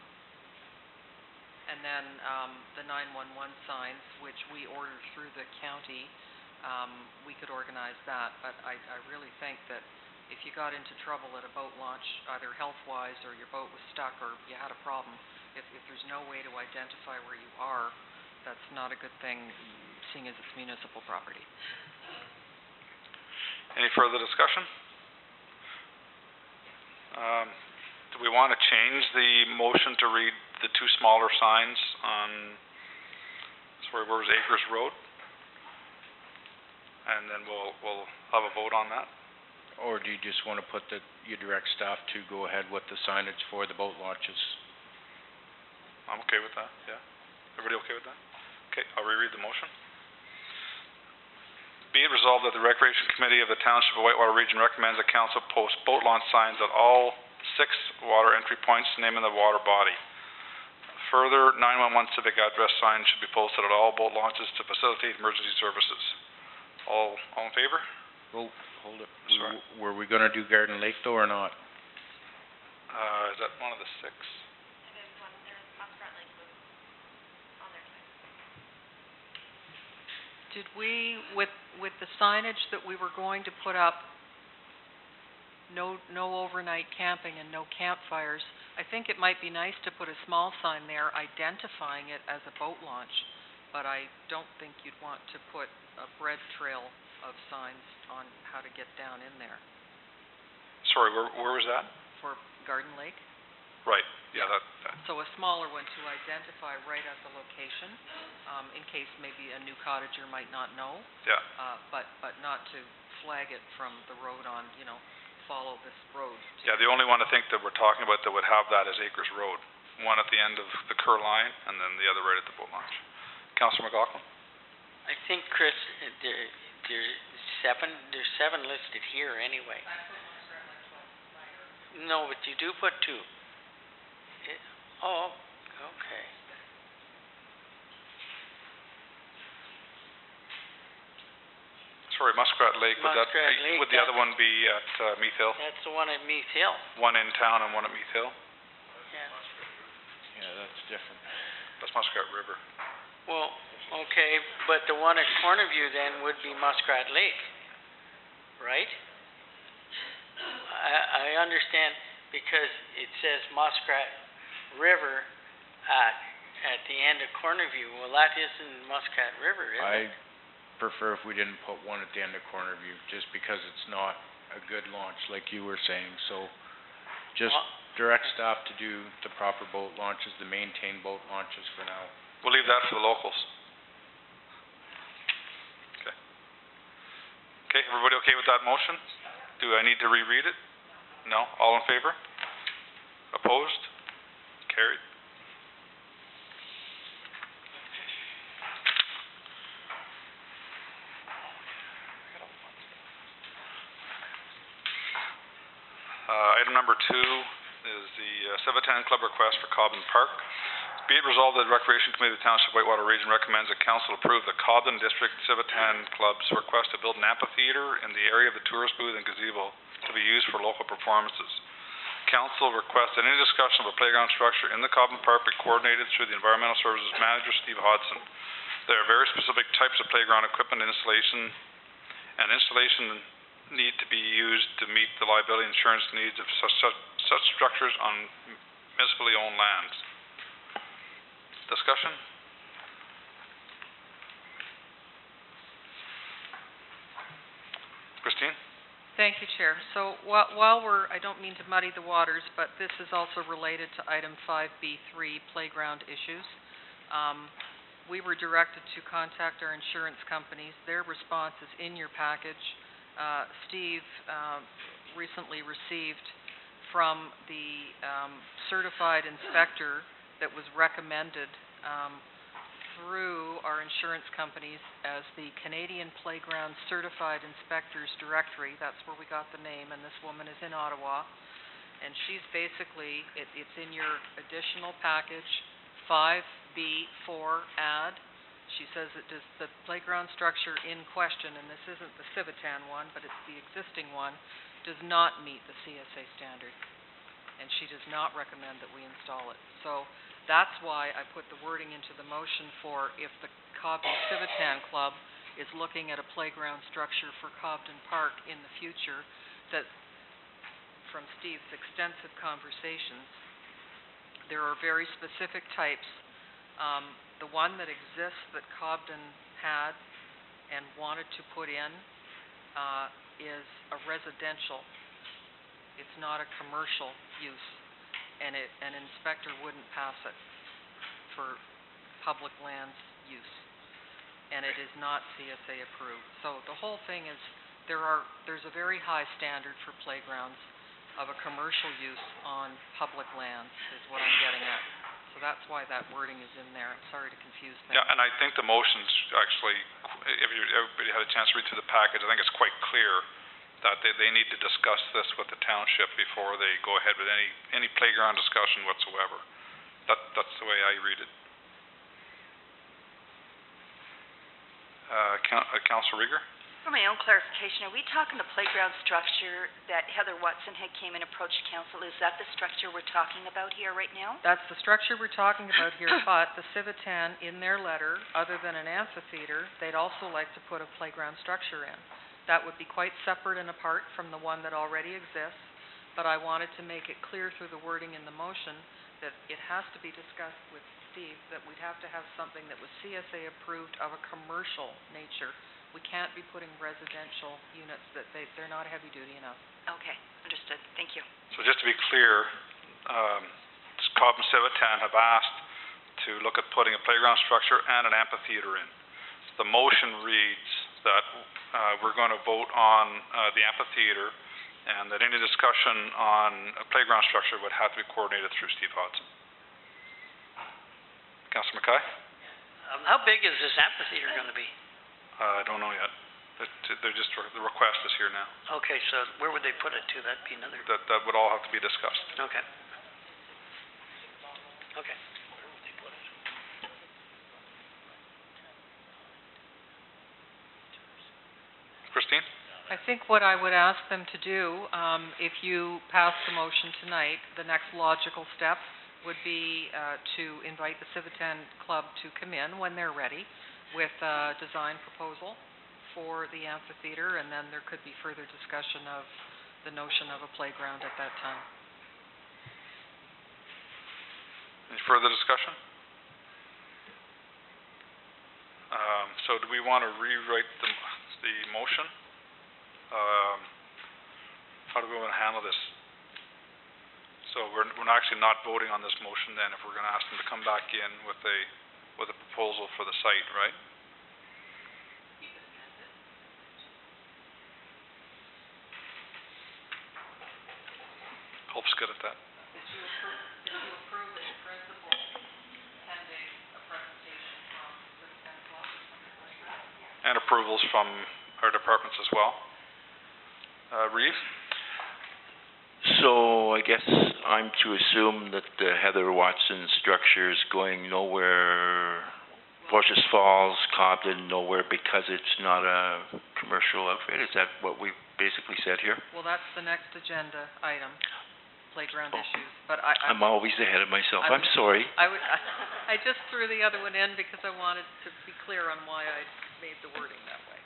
And then the 911 signs, which we order through the county, we could organize that. But I really think that if you got into trouble at a boat launch, either health-wise or your boat was stuck or you had a problem, if there's no way to identify where you are, that's not a good thing, seeing as it's municipal property. Any further discussion? Do we want to change the motion to read the two smaller signs on, where was Acres Road? And then we'll have a vote on that? Or do you just want to put that you direct staff to go ahead with the signage for the boat launches? I'm okay with that, yeah. Everybody okay with that? Okay, I'll reread the motion. Be it resolved that the Recreation Committee of the Township of Whitewater Region recommends that council post boat launch signs at all 6 water entry points naming the water body. Further, 911 civic address signs should be posted at all boat launches to facilitate emergency services. All in favor? Oh, hold it. Sorry. Were we gonna do Garden Lake though, or not? Is that one of the 6? Did we, with the signage that we were going to put up, no overnight camping and no campfires, I think it might be nice to put a small sign there identifying it as a boat launch, but I don't think you'd want to put a bread trail of signs on how to get down in there. Sorry, where was that? For Garden Lake? Right, yeah, that. So a smaller one to identify right at the location, in case maybe a new cottager might not know. Yeah. But not to flag it from the road on, follow this road. Yeah, the only one I think that we're talking about that would have that is Acres Road. One at the end of the Kerr line, and then the other right at the boat launch. Councillor McLaughlin? I think, Chris, there's 7 listed here anyway. No, but you do put 2. Oh, okay. Sorry, Muskrat Lake, Muskrat Lake, would the other one be at Meath Hill? That's the one at Meath Hill. One in town and one at Meath Hill? Yeah. Yeah, that's different. That's Muskrat River. Well, okay, but the one at Cornerview then would be Muskrat Lake, right? I understand because it says Muskrat River at the end of Cornerview. Well, that isn't Muskrat River, is it? I prefer if we didn't put one at the end of Cornerview, just because it's not a good launch, like you were saying. So just direct staff to do the proper boat launches, the maintained boat launches for now. We'll leave that for the locals. Okay. Okay, everybody okay with that motion? Do I need to reread it? No? All in favor? Opposed? Carried. Item number 2 is the Civitan Club request for Cobden Park. Be it resolved that the Recreation Committee of the Township of Whitewater Region recommends that Council approve the Cobden District Civitan Club's request to build an amphitheater in the area of the tourist booth and gazebo to be used for local performances. Council requests that any discussion of a playground structure in the Cobden Park be coordinated through the Environmental Services Manager, Steve Hodson. There are very specific types of playground equipment installation need to be used to meet the liability insurance needs of such structures on municipally owned lands. Discussion? Christine? Thank you, Chair. So while I don't mean to muddy the waters, but this is also related to item 5B3, playground issues. We were directed to contact our insurance companies. Their response is in your package. Steve recently received from the certified inspector that was recommended through our insurance companies as the Canadian Playground Certified Inspectors Directory. That's where we got the name, and this woman is in Ottawa. And she's basically, it's in your additional package, 5B4 add. She says that the playground structure in question, and this isn't the Civitan one, but it's the existing one, does not meet the CSA standard. And she does not recommend that we install it. So that's why I put the wording into the motion for if the Cobden Civitan Club is looking at a playground structure for Cobden Park in the future, that from Steve's extensive conversations, there are very specific types. The one that exists that Cobden had and wanted to put in is a residential. It's not a commercial use, and an inspector wouldn't pass it for public lands use, and it is not CSA approved. So the whole thing is there's a very high standard for playgrounds of a commercial use on public lands is what I'm getting at. So that's why that wording is in there. I'm sorry to confuse things. Yeah, and I think the motion's actually, if everybody had a chance to read through the package, I think it's quite clear that they need to discuss this with the township before they go ahead with any playground discussion whatsoever. That's the way I read it. Councillor Rieger? For my own clarification, are we talking the playground structure that Heather Watson had came and approached council? Is that the structure we're talking about here right now? That's the structure we're talking about here, but the Civitan, in their letter, other than an amphitheater, they'd also like to put a playground structure in. That would be quite separate and apart from the one that already exists, but I wanted to make it clear through the wording in the motion that it has to be discussed with Steve, that we'd have to have something that was CSA approved of a commercial nature. We can't be putting residential units that they're not heavy duty enough. Okay, understood. Thank you. So just to be clear, Cobden Civitan have asked to look at putting a playground structure and an amphitheater in. The motion reads that we're going to vote on the amphitheater, and that any discussion on a playground structure would have to be coordinated through Steve Hodson. Councillor Mackay? How big is this amphitheater going to be? I don't know yet. They're just, the request is here now. Okay, so where would they put it to? That'd be another... That would all have to be discussed. Okay. Okay. Where would they put it? Christine? I think what I would ask them to do, if you pass the motion tonight, the next logical step would be to invite the Civitan Club to come in when they're ready with a design proposal for the amphitheater, and then there could be further discussion of the notion of a playground at that time. Any further discussion? So do we want to rewrite the motion? How do we want to handle this? So we're actually not voting on this motion then, if we're going to ask them to come back in with a proposal for the site, right? Hope's good at that. Did you approve in principle pending a presentation from the 10 o'clock or something like that? And approvals from our departments as well. Reeve? So I guess I'm to assume that the Heather Watson structure is going nowhere, Fortress Falls, Compton, nowhere because it's not a commercial outfit? Is that what we basically said here? Well, that's the next agenda item, playground Oh. issues, but I'm always ahead of myself. I'm sorry. I just threw the other one in because I wanted to be clear on why I made the wording that way.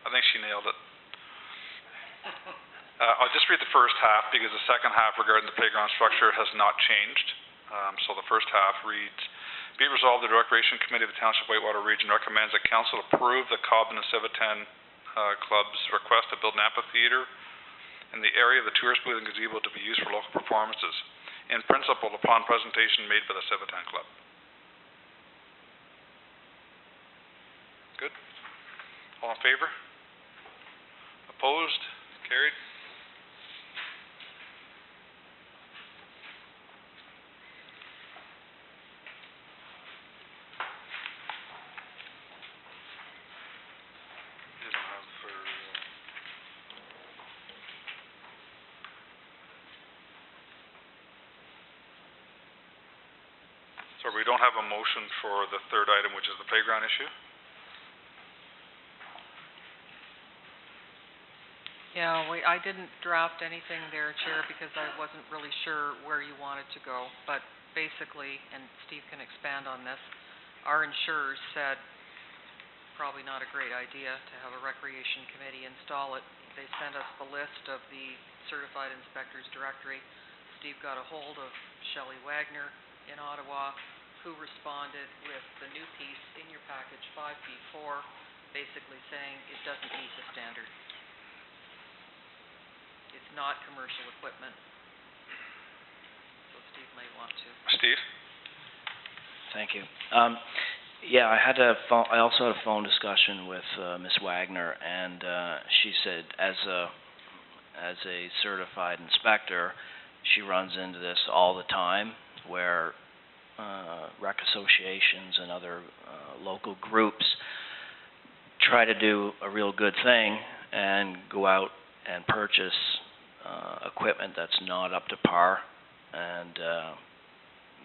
I think she nailed it. I'll just read the first half because the second half regarding the playground structure has not changed. So the first half reads, be it resolved, the Recreation Committee of the Township Whitewater Region recommends that Council approve the Cobden and Civitan Club's request to build an amphitheater in the area of the tourist booth and gazebo to be used for local performances, in principle upon presentation made by the Civitan Club. Good? All in favor? Opposed? Carried? You don't have for, so we don't have a motion for the third item, which is the playground issue? Yeah, I didn't draft anything there, Chair, because I wasn't really sure where you wanted to go. But basically, and Steve can expand on this, our insurers said probably not a great idea to have a recreation committee install it. They sent us the list of the certified inspectors directory. Steve got a hold of Shelley Wagner in Ottawa, who responded with the new piece in your package, 5B4, basically saying it doesn't meet the standard. It's not commercial equipment. So Steve may want to. Steve? Thank you. Yeah, I also had a phone discussion with Ms. Wagner, and she said as a certified inspector, she runs into this all the time, where rec associations and other local groups try to do a real good thing and go out and purchase equipment that's not up to par, and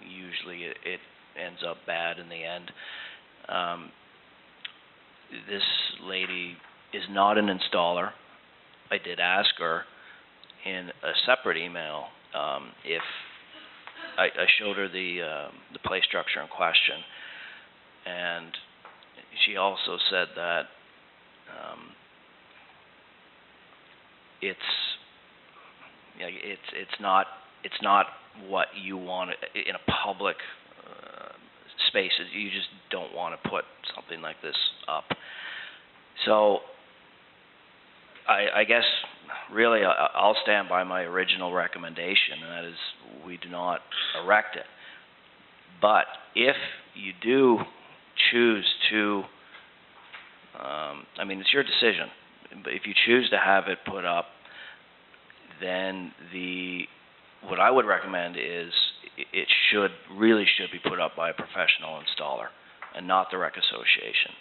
usually it ends up bad in the end. This lady is not an installer. I did ask her in a separate email if I showed her the play structure in question, and she also said that it's not what you want in a public space. You just don't want to put something like this up. So I guess really I'll stand by my original recommendation, and that is we do not erect it. But if you do choose to, I mean, it's your decision, but if you choose to have it put up, then what I would recommend is it really should be put up by a professional installer and not the rec association.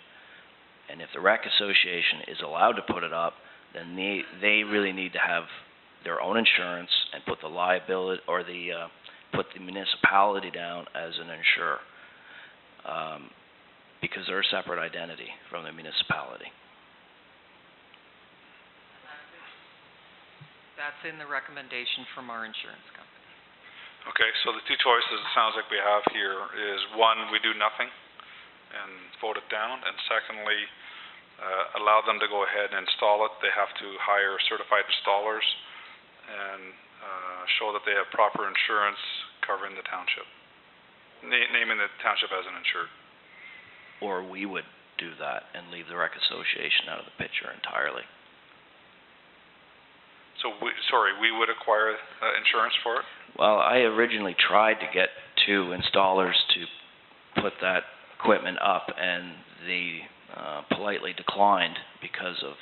And if the rec association is allowed to put it up, then they really need to have their own insurance and put the liability or put the municipality down as an insurer, because they're a separate identity from the municipality. That's in the recommendation from our insurance company. Okay, so the two choices it sounds like we have here is, one, we do nothing and vote it down, and secondly, allow them to go ahead and install it. They have to hire certified installers and show that they have proper insurance covering the township, naming the township as an insured. Or we would do that and leave the rec association out of the picture entirely. So we would acquire insurance for it? Well, I originally tried to get 2 installers to put that equipment up, and they politely declined because of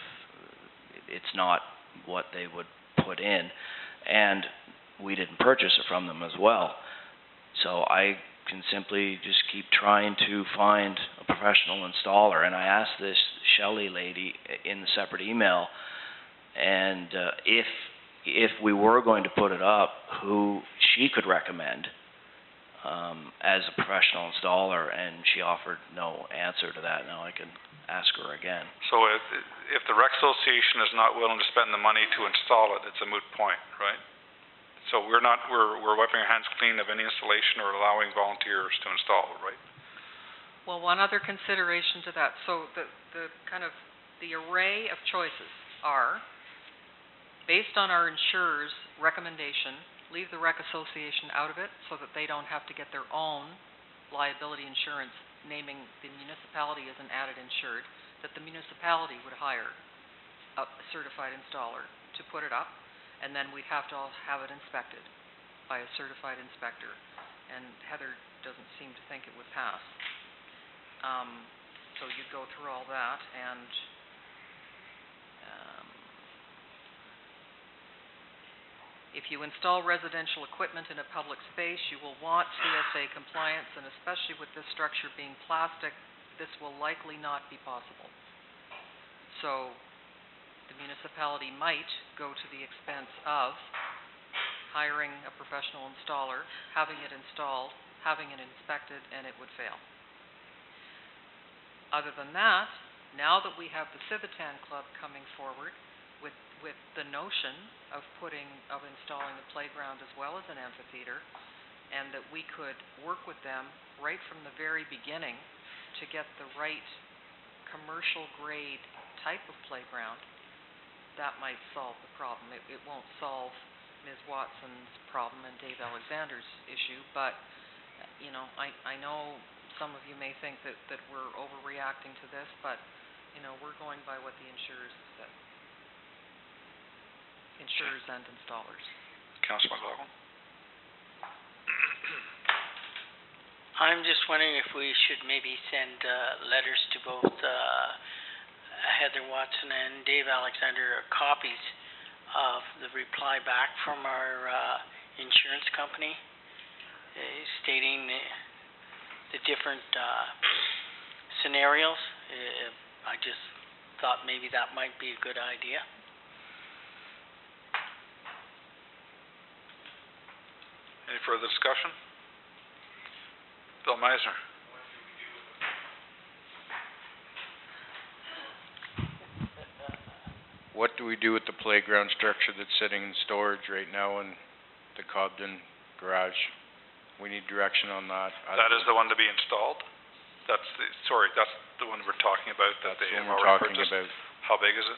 it's not what they would put in, and we didn't purchase it from them as well. So I can simply just keep trying to find a professional installer, and I asked this Shelley lady in the separate email, and if we were going to put it up, who she could recommend as a professional installer, and she offered no answer to that. Now I can ask her again. So if the rec association is not willing to spend the money to install it, it's a moot point, right? So we're wiping our hands clean of any installation or allowing volunteers to install it, right? Well, one other consideration to that, so the kind of the array of choices are, based on our insurer's recommendation, leave the rec association out of it so that they don't have to get their own liability insurance, naming the municipality as an added insured, that the municipality would hire a certified installer to put it up, and then we'd have to all have it inspected by a certified inspector. And Heather doesn't seem to think it would pass. So you'd go through all that, and if you install residential equipment in a public space, you will want CSA compliance, and especially with this structure being plastic, this will likely not be possible. So the municipality might go to the expense of hiring a professional installer, having it installed, having it inspected, and it would fail. Other than that, now that we have the Civitan Club coming forward with the notion of installing a playground as well as an amphitheater, and that we could work with them right from the very beginning to get the right commercial grade type of playground, that might solve the problem. It won't solve Ms. Watson's problem and Dave Alexander's issue, but you know, I know some of you may think that we're overreacting to this, but you know, we're going by what the insurers have said. Insurers and installers. Councillor McLaughlin? I'm just wondering if we should maybe send letters to both Heather Watson and Dave Alexander, copies of the reply back from our insurance company, stating the different scenarios. I just thought maybe that might be a good idea. Any further discussion? Bill Meisner. What do we do with the playground structure that's sitting in storage right now in the Cobden garage? We need direction on that. That is the one to be installed? That's the one we're talking about that they have already purchased? How big is it?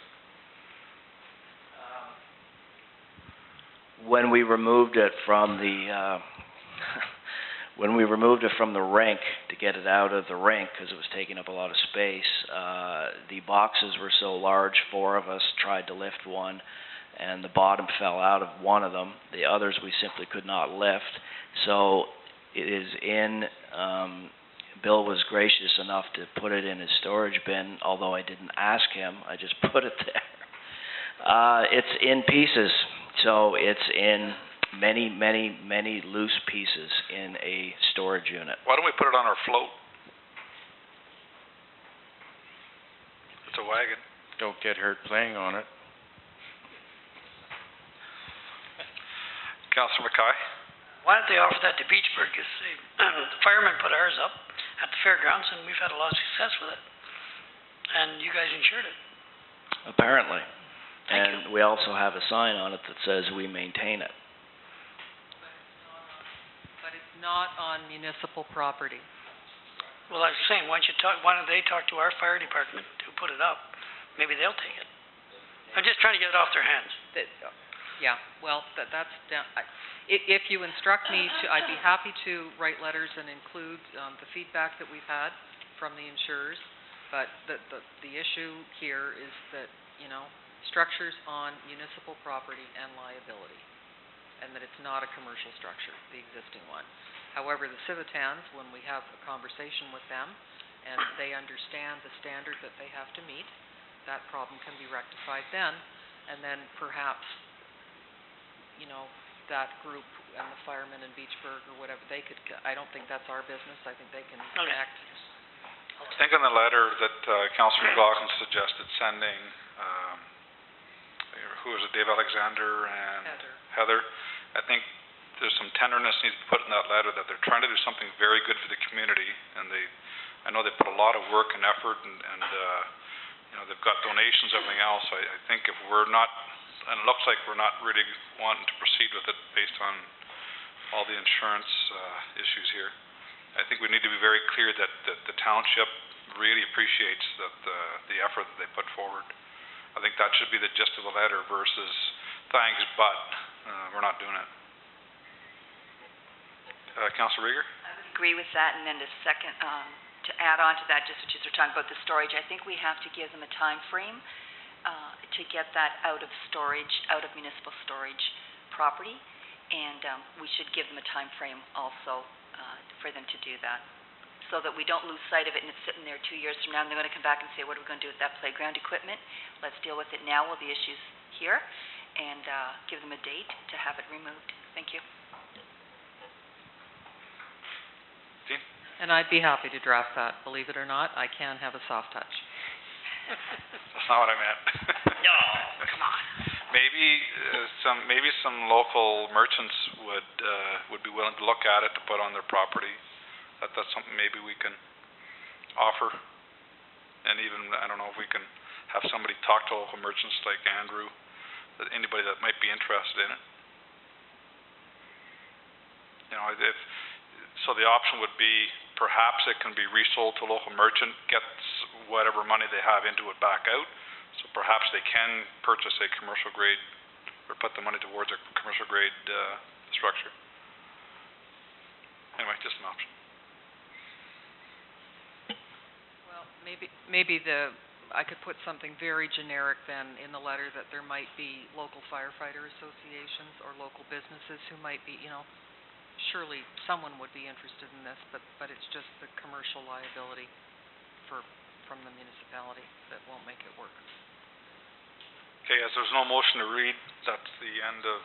When we removed it from the rink to get it out of the rink, because it was taking up a lot of space, the boxes were so large, 4 of us tried to lift one, and the bottom fell out of one of them. The others we simply could not lift. So it is in, Bill was gracious enough to put it in his storage bin, although I didn't ask him, I just put it there. It's in pieces. So it's in many, many, many loose pieces in a storage unit. Why don't we put it on our float? It's a wagon. Don't get hurt playing on it. Councillor Mackay? Why don't they offer that to Beachburg? Because the firemen put ours up at the fairgrounds, and we've had a lot of success with it. And you guys insured it. Apparently. Thank and you. we also have a sign on it that says we maintain it. But it's not on municipal property. Well, I was saying, why don't they talk to our fire department who put it up? Maybe they'll take it. I'm just trying to get it off their hands. Yeah, well, that's down. If you instruct me to, I'd be happy to write letters and include the feedback that we've had from the insurers. But the issue here is that, you know, structures on municipal property and liability, and that it's not a commercial structure, the existing one. However, the Civitans, when we have a conversation with them, and they understand the standard that they have to meet, that problem can be rectified then, and then perhaps, you know, that group and the firemen in Beachburg or whatever, they could, I don't think that's our business, I think they can connect. I think in the letter that Councillor McLaughlin suggested sending, who was it, Dave Alexander and Heather, I think there's some tenderness needs to be put in that letter that they're trying to do something very good for the community, and I know they put a lot of work and effort, and you know, they've got donations, everything else. I think if we're not, and it looks like we're not really wanting to proceed with it based on all the insurance issues here, I think we need to be very clear that the township really appreciates the effort that they put forward. I think that should be the gist of the letter versus thanks, but we're not doing it. Councillor Rieger? I would agree with that, and then the second, to add on to that, just what you were talking about the storage, I think we have to give them a time frame to get that out of storage, out of municipal storage property, and we should give them a time frame also for them to do that, so that we don't lose sight of it and it's sitting there 2 years from now and they're going to come back and say, what are we going to do with that playground equipment? Let's deal with it now while the issue's here, and give them a date to have it removed. Thank you. Dean? And I'd be happy to draft that, believe it or not, I can have a soft touch. That's not what I meant. No, come on. Maybe some local merchants would be willing to look at it to put on their property. That's something maybe we can offer. And even, I don't know if we can have somebody talk to local merchants like Andrew, anybody that might be interested in it. You know, so the option would be perhaps it can be resold to a local merchant, gets whatever money they have into it back out. So perhaps they can purchase a commercial grade or put the money towards a commercial grade structure. Anyway, just an option. Well, maybe I could put something very generic then in the letter, that there might be local firefighter associations or local businesses who might be, you know, surely someone would be interested in this, but it's just the commercial liability from the municipality that won't make it work. Okay, as there's no motion to read, that's the end of